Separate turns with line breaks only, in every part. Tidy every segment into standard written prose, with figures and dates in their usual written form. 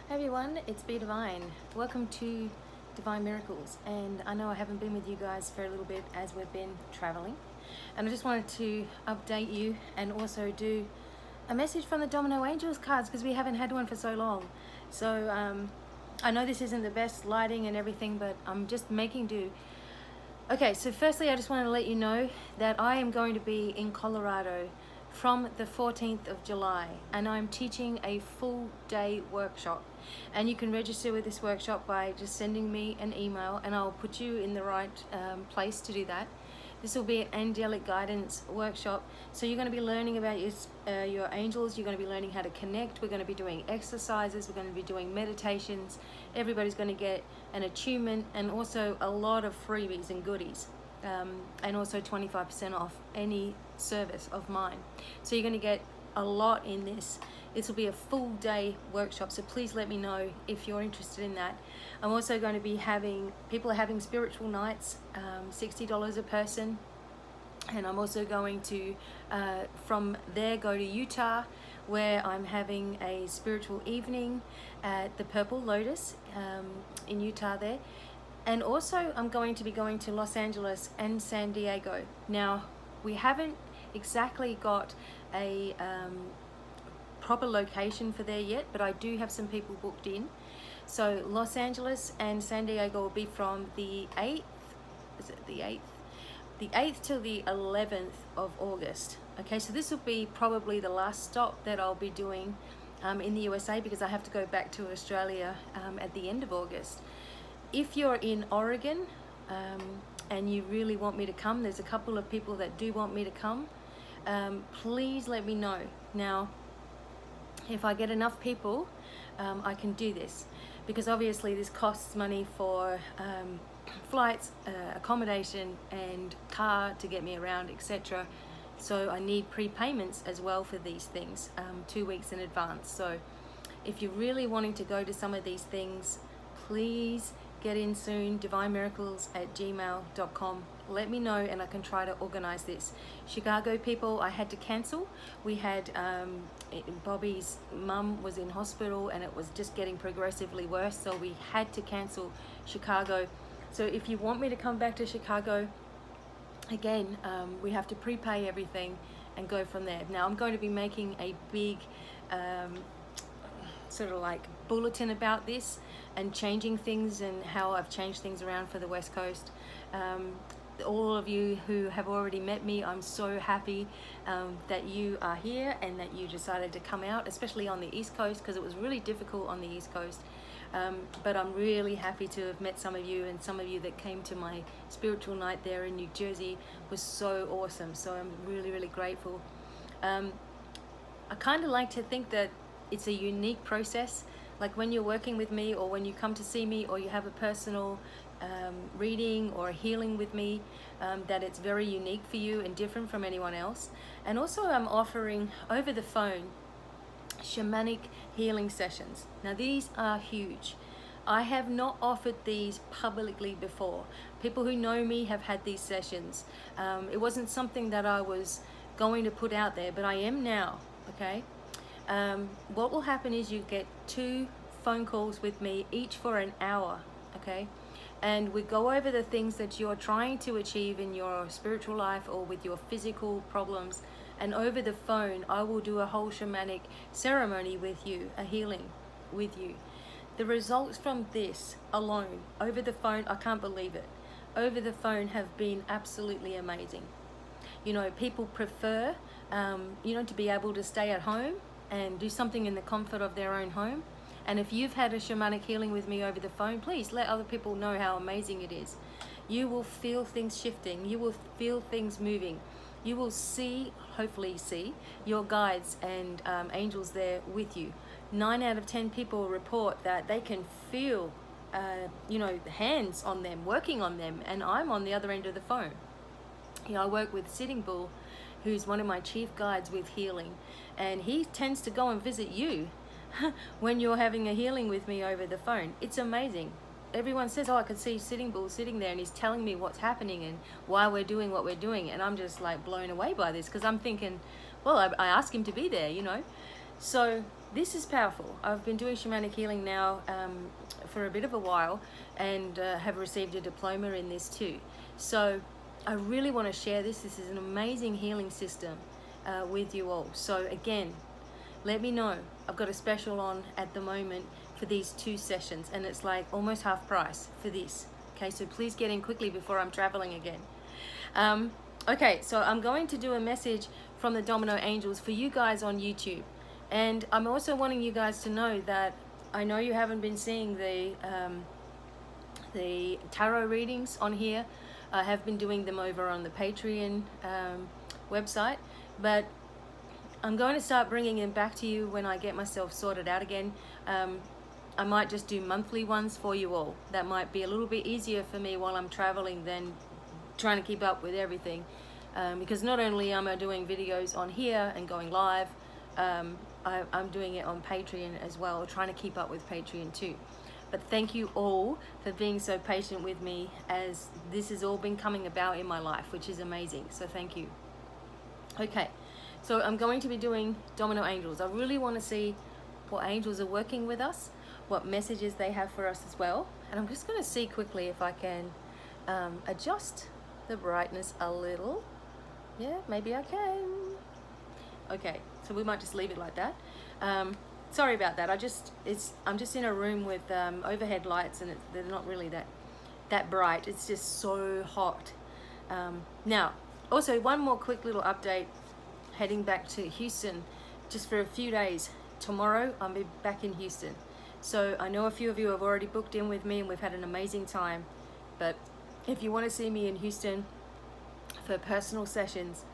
Hey everyone, it's BDevine. Welcome to Divine Miracles. And I know I haven't been with you guys for a little bit as we've been traveling. And I just wanted to update you and also do a message from the Domino Angels cards because we haven't had one for so long. So I know this isn't the best lighting and everything, but I'm just making do. Okay, so firstly, I just want to let you know that I am going to be in Colorado from the 14th of July, and I'm teaching a full day workshop. And you can register with this workshop by just sending me an email, and I'll put you in the right place to do that. This will be an angelic guidance workshop. So you're going to be learning about your angels. You're going to be learning how to connect. We're going to be doing exercises. We're going to be doing meditations. Everybody's going to get an attunement and also a lot of freebies and goodies. And also 25% off any service of mine. So you're going to get a lot in this. This will be a full day workshop, so please let me know if you're interested in that. I'm also going to be people are having spiritual nights, $60 a person, and I'm also going to from there go to Utah, where I'm having a spiritual evening at the Purple Lotus in Utah there. And also I'm going to be going to Los Angeles and San Diego. Now, we haven't exactly got a proper location for there yet, but I do have some people booked in. So Los Angeles and San Diego will be from the 8th, is it the 8th? The 8th till the 11th of August. Okay, so this will be probably the last stop that I'll be doing in the USA, because I have to go back to Australia at the end of August. If you're in Oregon and you really want me to come, there's a couple of people that do want me to come. Please let me know. Now, if I get enough people, I can do this, because obviously this costs money for flights, accommodation and car to get me around, etc. So I need prepayments as well for these things, 2 weeks in advance. So if you're really wanting to go to some of these things, please get in soon. divinemiracles@gmail.com. Let me know and I can try to organize this. Chicago people, I had to cancel. We had Bobby's mum was in hospital and it was just getting progressively worse, so we had to cancel Chicago. So if you want me to come back to Chicago again, we have to prepay everything and go from there. Now I'm going to be making a big sort of like bulletin about this and changing things and how I've changed things around for the West Coast. All of you who have already met me, I'm so happy that you are here and that you decided to come out, especially on the East Coast, because it was really difficult on the East Coast. But I'm really happy to have met some of you, and some of you that came to my spiritual night there in New Jersey was so awesome. So I'm really, really grateful. I kind of like to think that it's a unique process. Like when you're working with me, or when you come to see me, or you have a personal reading or a healing with me, that it's very unique for you and different from anyone else. And also I'm offering over the phone shamanic healing sessions. Now these are huge. I have not offered these publicly before. People who know me have had these sessions. It wasn't something that I was going to put out there, but I am now, okay? What will happen is you get 2 phone calls with me, each for an hour, okay? And we go over the things that you're trying to achieve in your spiritual life or with your physical problems. And over the phone, I will do a whole shamanic ceremony with you, a healing with you. The results from this alone, over the phone, I can't believe it, over the phone have been absolutely amazing. You know, people prefer, to be able to stay at home and do something in the comfort of their own home. And if you've had a shamanic healing with me over the phone, please let other people know how amazing it is. You will feel things shifting. You will feel things moving. You will hopefully see your guides and angels there with you. 9 out of 10 people report that they can feel, hands on them, working on them, and I'm on the other end of the phone. I work with Sitting Bull, who's one of my chief guides with healing, and he tends to go and visit you when you're having a healing with me over the phone. It's amazing. Everyone says, oh, I could see Sitting Bull sitting there and he's telling me what's happening and why we're doing what we're doing. And I'm just like blown away by this, because I'm thinking, well, I asked him to be there, So this is powerful. I've been doing shamanic healing now for a bit of a while, and have received a diploma in this too. So I really want to share this. This is an amazing healing system with you all. So again, let me know. I've got a special on at the moment for these 2 sessions, and it's like almost half price for this. Okay, so please get in quickly before I'm traveling again. Okay, so I'm going to do a message from the Domino Angels for you guys on YouTube. And I'm also wanting you guys to know that I know you haven't been seeing the tarot readings on here. I have been doing them over on the Patreon website, but I'm going to start bringing them back to you when I get myself sorted out again. I might just do monthly ones for you all. That might be a little bit easier for me while I'm traveling than trying to keep up with everything. Because not only am I doing videos on here and going live, I'm doing it on Patreon as well, trying to keep up with Patreon too. But thank you all for being so patient with me, as this has all been coming about in my life, which is amazing. So thank you. Okay, so I'm going to be doing Domino Angels. I really want to see what angels are working with us, what messages they have for us as well. And I'm just going to see quickly if I can adjust the brightness a little. Yeah, maybe I can. Okay, so we might just leave it like that. Sorry about that. I'm just in a room with overhead lights, and they're not really that bright. It's just so hot. Now, also one more quick little update. Heading back to Houston, just for a few days. Tomorrow I'll be back in Houston. So I know a few of you have already booked in with me, and we've had an amazing time. But if you want to see me in Houston for personal sessions,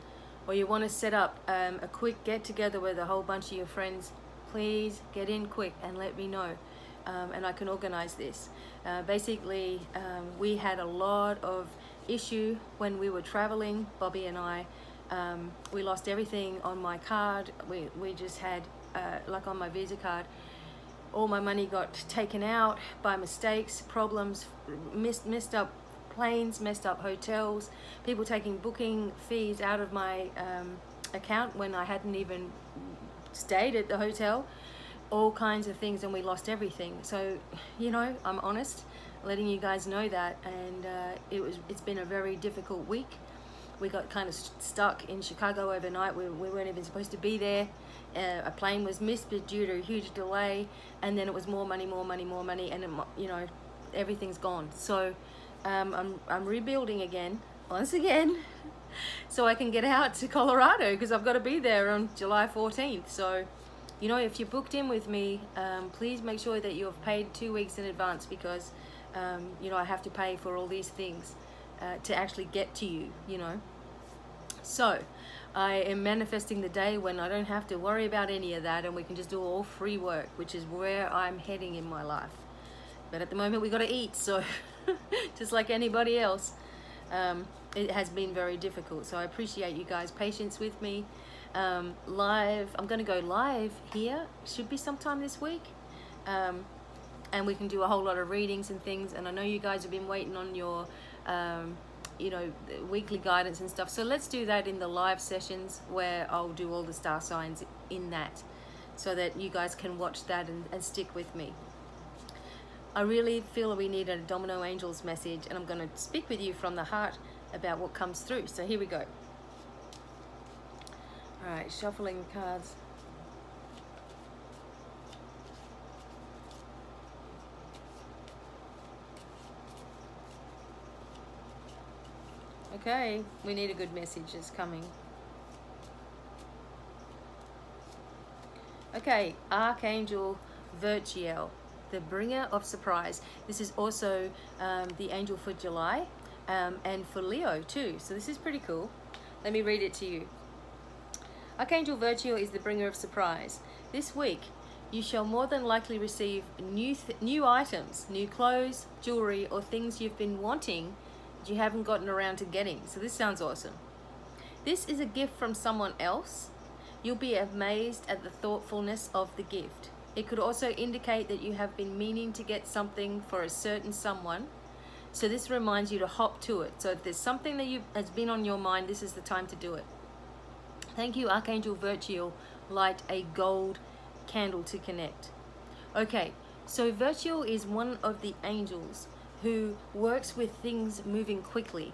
or you want to set up a quick get together with a whole bunch of your friends, please get in quick and let me know, and I can organize this. Basically, we had a lot of issue when we were traveling, Bobby and I. We lost everything on my card. We just had, like on my Visa card, all my money got taken out by mistakes, problems, messed up planes, messed up hotels, people taking booking fees out of my account when I hadn't even stayed at the hotel, all kinds of things, and we lost everything. So, you know, I'm honest, letting you guys know that, and it's been a very difficult week. We got kind of stuck in Chicago overnight. We weren't even supposed to be there. A plane was missed due to a huge delay, and then it was more money, and you know, everything's gone. So I'm rebuilding again, once again, so I can get out to Colorado, because I've got to be there on July 14th. So, you know, if you're booked in with me, please make sure that you've paid 2 weeks in advance, because you know, I have to pay for all these things to actually get to you, you know. So I am manifesting the day when I don't have to worry about any of that, and we can just do all free work, which is where I'm heading in my life. But at the moment we got to eat, so just like anybody else, it has been very difficult. So I appreciate you guys' patience with me. Live, I'm going to go live here, should be sometime this week, and we can do a whole lot of readings and things. And I know you guys have been waiting on your you know, weekly guidance and stuff, so let's do that in the live sessions, where I'll do all the star signs in that, so that you guys can watch that and stick with me. I really feel we need a Domino Angels message, and I'm going to speak with you from the heart about what comes through. So here we go. All right, shuffling cards. Okay, we need a good message is coming. Okay, Archangel Virtuel, the bringer of surprise. This is also the angel for July and for Leo too. So this is pretty cool. Let me read it to you. Archangel Virtuel is the bringer of surprise. This week, you shall more than likely receive new items, new clothes, jewelry, or things you've been wanting you haven't gotten around to getting. So this sounds awesome. This is a gift from someone else. You'll be amazed at the thoughtfulness of the gift. It could also indicate that you have been meaning to get something for a certain someone. So this reminds you to hop to it. So if there's something that has been on your mind, this is the time to do it. Thank you, Archangel Virtuel. Light a gold candle to connect. Okay, so Virtual is one of the angels who works with things moving quickly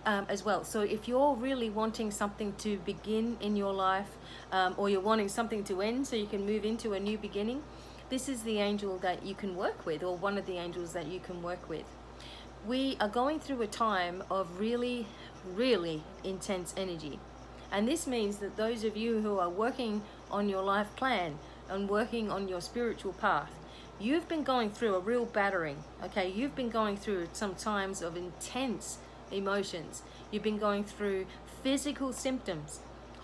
as well. So if you're really wanting something to begin in your life, or you're wanting something to end so you can move into a new beginning, this is the angel that you can work with, or one of the angels that you can work with. We are going through a time of really, really intense energy. And this means that those of you who are working on your life plan and working on your spiritual path, you've been going through a real battering, okay? You've been going through some times of intense emotions. You've been going through physical symptoms,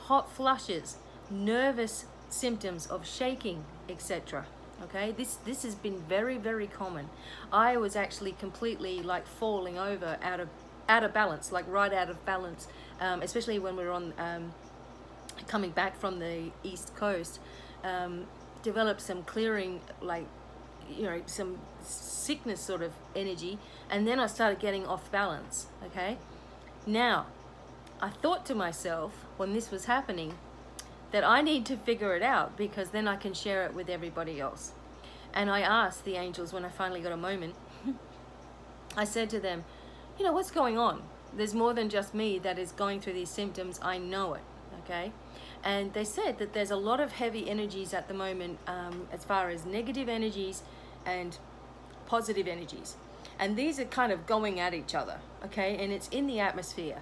hot flushes, nervous symptoms of shaking, etc. Okay, this has been very, very common. I was actually completely like falling over out of balance, like right out of balance, especially when we were on coming back from the East Coast. Developed some clearing, like, you know, some sickness sort of energy, and then I started getting off balance. Okay, now I thought to myself when this was happening that I need to figure it out, because then I can share it with everybody else. And I asked the angels when I finally got a moment, I said to them, you know, what's going on? There's more than just me that is going through these symptoms. I know it, okay? And they said that there's a lot of heavy energies at the moment, as far as negative energies and positive energies. And these are kind of going at each other, okay? And it's in the atmosphere,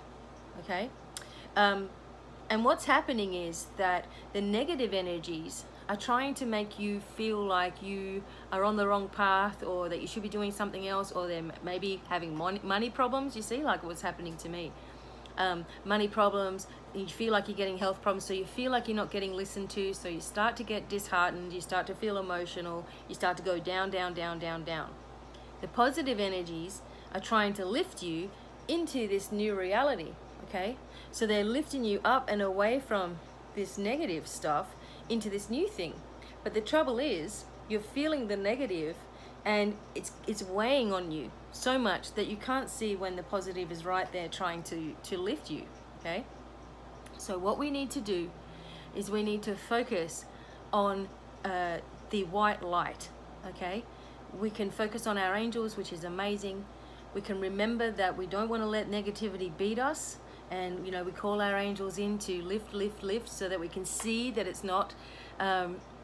okay? And what's happening is that the negative energies are trying to make you feel like you are on the wrong path, or that you should be doing something else, or they're maybe having money problems, you see, like what's happening to me. Money problems, you feel like you're getting health problems, so you feel like you're not getting listened to, so you start to get disheartened, you start to feel emotional, you start to go down, down, down, down, down. The positive energies are trying to lift you into this new reality, okay? So they're lifting you up and away from this negative stuff into this new thing. But the trouble is, you're feeling the negative, and it's weighing on you so much that you can't see when the positive is right there trying to lift you, okay? So what we need to do is we need to focus on the white light, okay? We can focus on our angels, which is amazing. We can remember that we don't want to let negativity beat us. And, you know, we call our angels in to lift, lift, lift, so that we can see that it's not,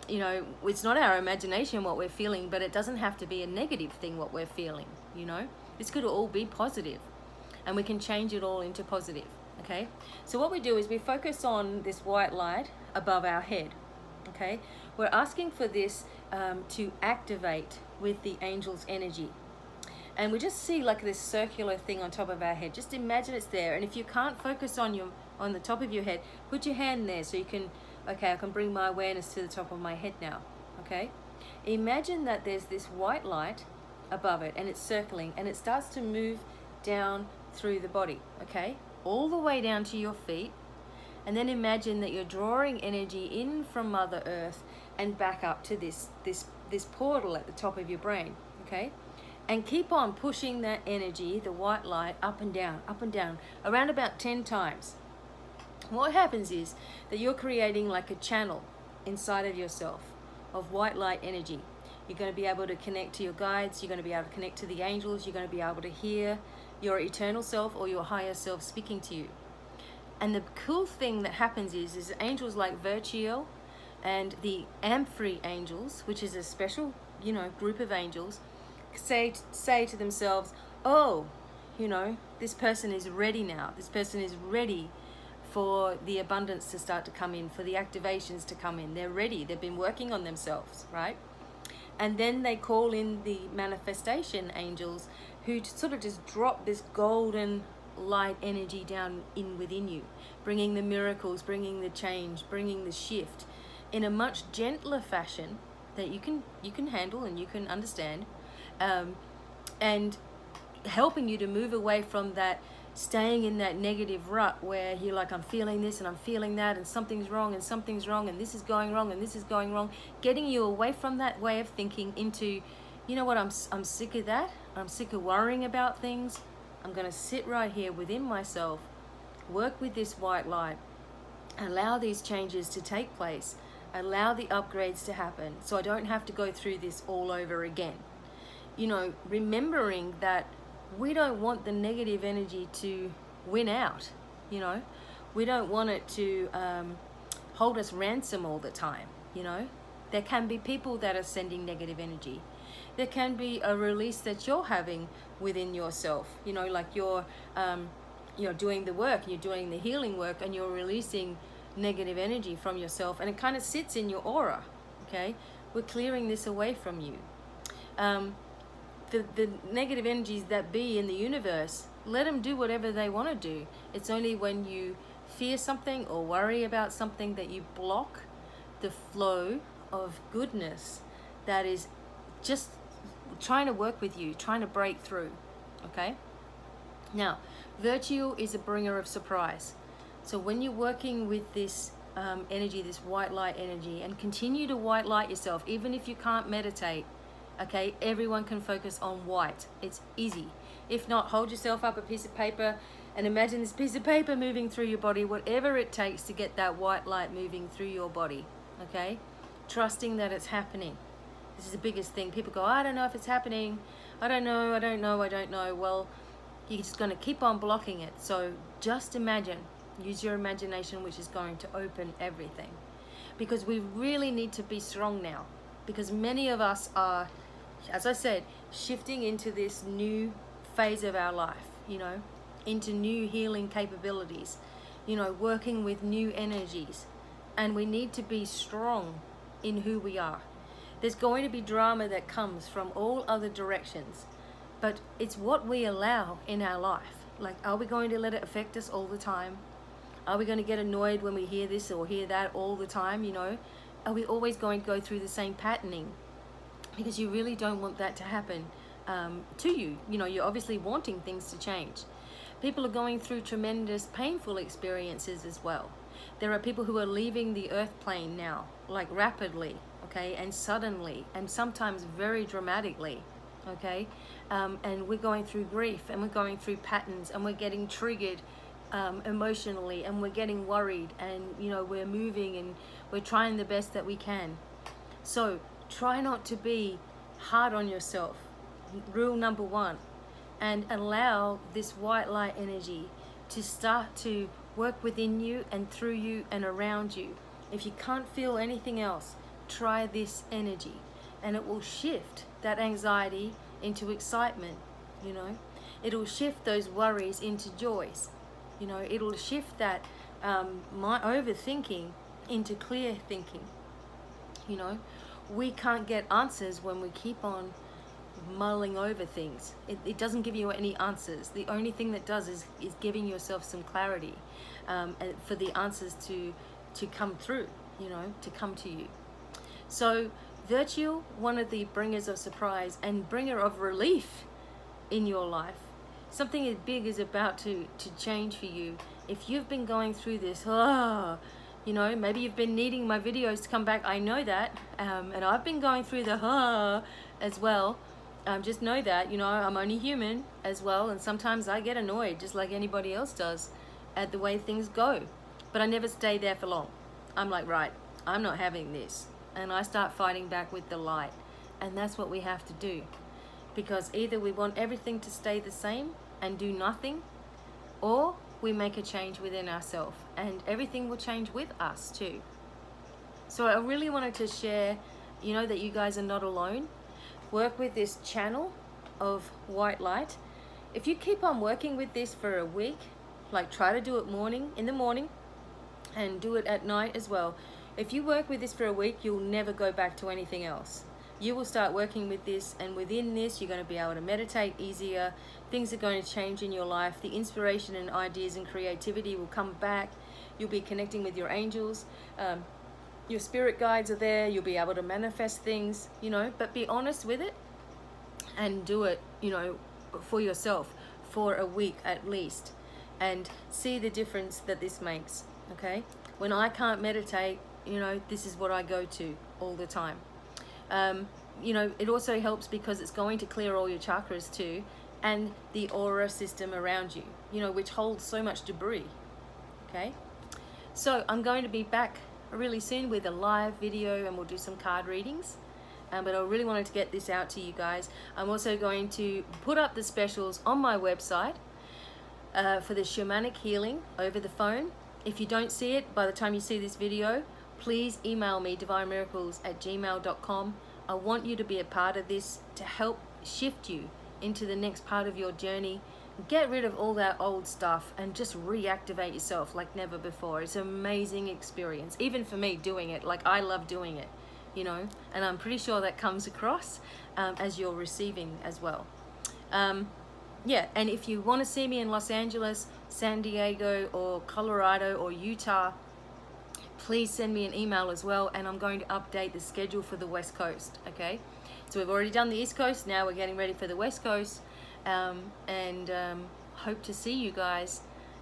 you know, it's not our imagination what we're feeling, but it doesn't have to be a negative thing what we're feeling, you know. This could all be positive, and we can change it all into positive, okay? So what we do is we focus on this white light above our head, okay? We're asking for this to activate with the angel's energy. And we just see like this circular thing on top of our head. Just imagine it's there. And if you can't focus on the top of your head, put your hand there so you can, okay, I can bring my awareness to the top of my head now, okay? Imagine that there's this white light above it, and it's circling, and it starts to move down through the body, okay? All the way down to your feet. And then imagine that you're drawing energy in from Mother Earth and back up to this portal at the top of your brain, okay? And keep on pushing that energy, the white light, up and down, around about 10 times. What happens is that you're creating like a channel inside of yourself of white light energy. You're going to be able to connect to your guides, you're going to be able to connect to the angels, you're going to be able to hear your eternal self or your higher self speaking to you. And the cool thing that happens is angels like Virtual and the Amphrey angels, which is a special, you know, group of angels, say to themselves, oh, you know, this person is ready now. This person is ready for the abundance to start to come in, for the activations to come in. They're ready. They've been working on themselves, right? And then they call in the manifestation angels, who sort of just drop this golden light energy down in within you, bringing the miracles, bringing the change, bringing the shift in a much gentler fashion that you can handle and you can understand. And helping you to move away from that, staying in that negative rut where you're like, I'm feeling this and I'm feeling that, and something's wrong and something's wrong and this is going wrong and this is going wrong, getting you away from that way of thinking into, you know what, I'm sick of that. I'm sick of worrying about things. I'm going to sit right here within myself, work with this white light, allow these changes to take place, Allow the upgrades to happen so I don't have to go through this all over again. You know, remembering that we don't want the negative energy to win out. You know, we don't want it to hold us ransom all the time. You know, there can be people that are sending negative energy. There can be a release that you're having within yourself. You know, like you're doing the work, you're doing the healing work, and you're releasing negative energy from yourself, and it kind of sits in your aura. Okay, we're clearing this away from you. The negative energies that be in the universe, let them do whatever they want to do. It's only when you fear something or worry about something that you block the flow of goodness that is just trying to work with you, trying to break through. Okay, now virtue is a bringer of surprise. So when you're working with this energy, this white light energy, and continue to white light yourself, even if you can't meditate, okay, everyone can focus on white. It's easy. If not, hold yourself up a piece of paper and imagine this piece of paper moving through your body, whatever it takes to get that white light moving through your body, okay? Trusting that it's happening. This is the biggest thing. People go, I don't know if it's happening. I don't know. Well, you're just going to keep on blocking it. So just imagine. Use your imagination, which is going to open everything. Because we really need to be strong now. Because many of us are, as I said, shifting into this new phase of our life, you know, into new healing capabilities, you know, working with new energies. And we need to be strong in who we are. There's going to be drama that comes from all other directions, but it's what we allow in our life. Like, are we going to let it affect us all the time? Are we going to get annoyed when we hear this or hear that all the time, you know? Are we always going to go through the same patterning? Because you really don't want that to happen to you. You know, you're obviously wanting things to change. People are going through tremendous painful experiences as well. There are people who are leaving the earth plane now, like rapidly, okay, and suddenly, and sometimes very dramatically, okay? And we're going through grief, and we're going through patterns, and we're getting triggered emotionally, and we're getting worried, and you know, we're moving and we're trying the best that we can. So try not to be hard on yourself. Rule number one, and allow this white light energy to start to work within you and through you and around you. If you can't feel anything else, try this energy, and it will shift that anxiety into excitement. You know, it'll shift those worries into joys. You know, it'll shift that my overthinking into clear thinking. You know, we can't get answers when we keep on mulling over things. It doesn't give you any answers. The only thing that does is giving yourself some clarity for the answers to come through, you know, to come to you. So virtue, one of the bringers of surprise and bringer of relief in your life. Something big is about to change for you. If you've been going through this, you know, maybe you've been needing my videos to come back. I know that. And I've been going through the as well. Just know that, you know, I'm only human as well. And sometimes I get annoyed, just like anybody else does, at the way things go. But I never stay there for long. I'm like, right, I'm not having this. And I start fighting back with the light. And that's what we have to do. Because either we want everything to stay the same and do nothing, or we make a change within ourselves, and everything will change with us too. So I really wanted to share, you know, that you guys are not alone. Work with this channel of white light. If you keep on working with this for a week, like try to do it in the morning and do it at night as well. If you work with this for a week, you'll never go back to anything else. You will start working with this, and within this you're going to be able to meditate easier. Things are going to change in your life. The inspiration and ideas and creativity will come back. You'll be connecting with your angels. Your spirit guides are there. You'll be able to manifest things, you know, but be honest with it and do it, you know, for yourself for a week at least, and see the difference that this makes. Okay, when I can't meditate, you know, this is what I go to all the time. You know, it also helps because it's going to clear all your chakras too, and the aura system around you, you know, which holds so much debris. Okay, so I'm going to be back really soon with a live video, and we'll do some card readings. But I really wanted to get this out to you guys. I'm also going to put up the specials on my website for the shamanic healing over the phone. If you don't see it by the time you see this video, please email me divinemiracles@gmail.com. I want you to be a part of this to help shift you into the next part of your journey. Get rid of all that old stuff and just reactivate yourself like never before. It's an amazing experience, even for me doing it. Like, I love doing it, you know, and I'm pretty sure that comes across as you're receiving as well. Yeah, and if you want to see me in Los Angeles, San Diego, or Colorado, or Utah, please send me an email as well, and I'm going to update the schedule for the West Coast, okay? So we've already done the East Coast, now we're getting ready for the West Coast, and hope to see you guys,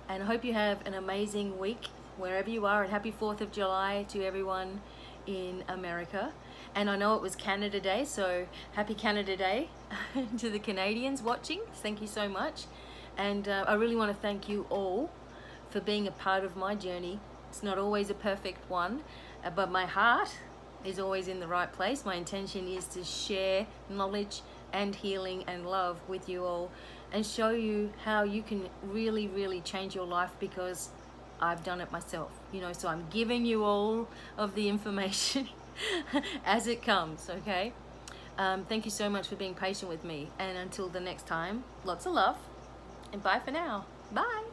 and hope you have an amazing week wherever you are, and happy 4th of July to everyone in America. And I know it was Canada Day, so happy Canada Day to the Canadians watching. Thank you so much. And I really want to thank you all for being a part of my journey. It's not always a perfect one, but my heart is always in the right place. My intention is to share knowledge and healing and love with you all, and show you how you can really, really change your life, because I've done it myself, you know. So I'm giving you all of the information as it comes, okay? Thank you so much for being patient with me, and until the next time, lots of love, and bye for now. Bye.